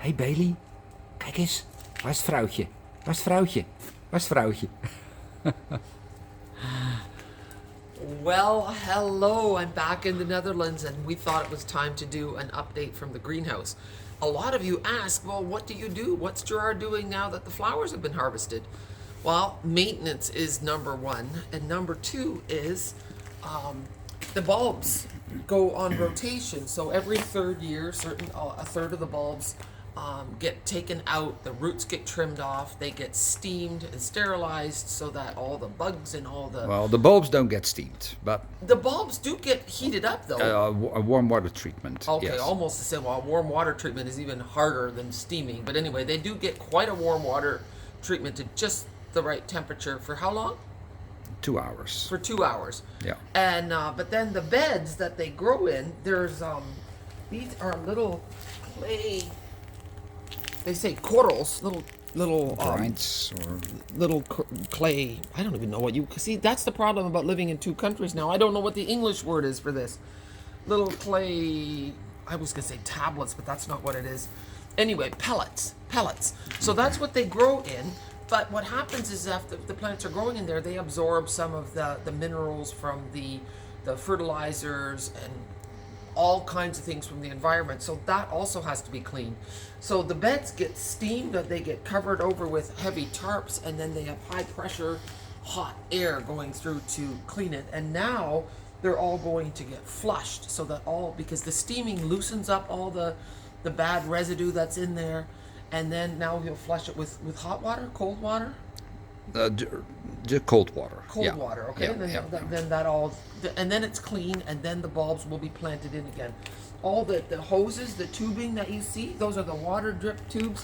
Hey Bailey, kijk eens. Waar is het vrouwtje? Waar is het vrouwtje? Waar is het vrouwtje? Well, hello, I'm back in the Netherlands and we thought it was time to do an update from the greenhouse. A lot of you ask, well, what do you do? What's Gerard doing now that the flowers have been harvested? Well, maintenance is number one, and number two is the bulbs go on rotation. So every third year, a third of the bulbs get taken out, the roots get trimmed off, they get steamed and sterilized so that all the bugs and all the... Well, the bulbs don't get steamed, but... The bulbs do get heated up though. A warm water treatment, Okay, yes. almost the same. Well, warm water treatment is even harder than steaming. But anyway, they do get quite a warm water treatment to just the right temperature for how long? 2 hours. For 2 hours. Yeah. And but then the beds that they grow in, there's these are little clay. They say corals, little Grinds or little clay. I don't even know what you see. That's the problem about living in two countries now. I don't know what the English word is for this. Little clay. I was gonna say tablets, but that's not what it is. Anyway, pellets. So that's what they grow in. But what happens is after the plants are growing in there, they absorb some of the minerals from the fertilizers and all kinds of things from the environment. So that also has to be cleaned. So the beds get steamed, they get covered over with heavy tarps, and then they have high pressure, hot air going through to clean it. And now they're all going to get flushed so that because the steaming loosens up all the bad residue that's in there. And then now he'll flush it with hot water, cold water? Just cold water. Cold water, okay. Yeah, then that all, and then it's clean, and then the bulbs will be planted in again. All the hoses, the tubing that you see, those are the water drip tubes.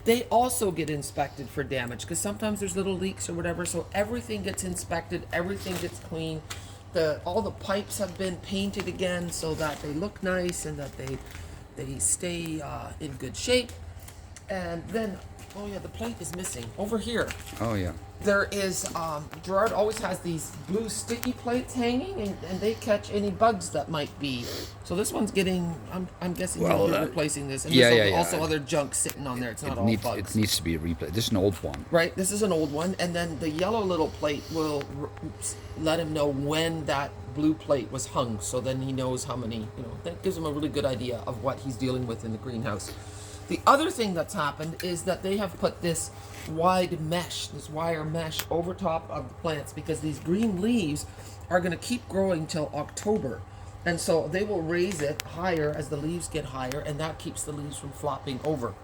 They also get inspected for damage because sometimes there's little leaks or whatever. So everything gets inspected, everything gets clean. All the pipes have been painted again so that they look nice and that they stay in good shape. And then, oh yeah, the plate is missing. Over here. Oh yeah. There is, Gerard always has these blue sticky plates hanging and they catch any bugs that might be. So this one's getting, I'm guessing he'll be replacing this. And there's also other junk sitting on there. It's not all bugs. It needs to be replaced. This is an old one. Right, this is an old one. And then the yellow little plate will let him know when that blue plate was hung. So then he knows how many, that gives him a really good idea of what he's dealing with in the greenhouse. The other thing that's happened is that they have put this wide mesh, this wire mesh over top of the plants because these green leaves are going to keep growing till October. And so they will raise it higher as the leaves get higher, and that keeps the leaves from flopping over.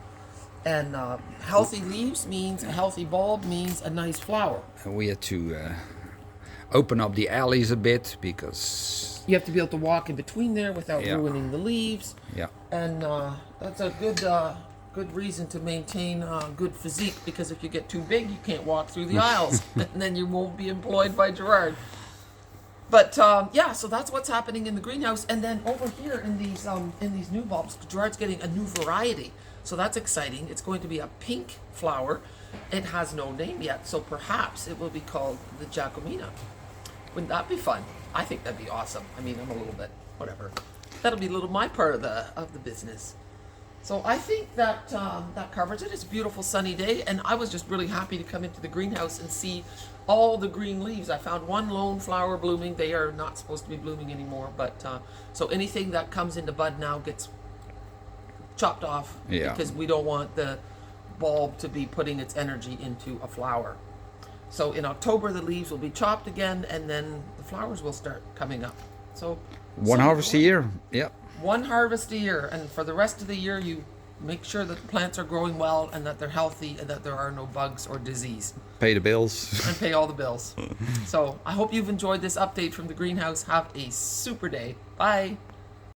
And healthy leaves means a healthy bulb means a nice flower. And we had to open up the alleys a bit because... You have to be able to walk in between there without ruining the leaves. Yeah. And that's a good reason to maintain good physique, because if you get too big, you can't walk through the aisles, and then you won't be employed by Gerard. But so that's what's happening in the greenhouse. And then over here in these new bulbs, Gerard's getting a new variety. So that's exciting. It's going to be a pink flower. It has no name yet, so perhaps it will be called the Jacomina. Wouldn't that be fun? I think that'd be awesome. I mean, I'm a little bit, whatever. That'll be a little my part of the business. So I think that that covers it. It's a beautiful sunny day, and I was just really happy to come into the greenhouse and see all the green leaves. I found one lone flower blooming. They are not supposed to be blooming anymore, but so anything that comes into bud now gets chopped off because we don't want the bulb to be putting its energy into a flower. So in October the leaves will be chopped again, and then the flowers will start coming up. So one harvest a year. Yeah. One harvest a year, and for the rest of the year you make sure that the plants are growing well and that they're healthy and that there are no bugs or disease. Pay the bills. And pay all the bills. So I hope you've enjoyed this update from the greenhouse. Have a super day. Bye.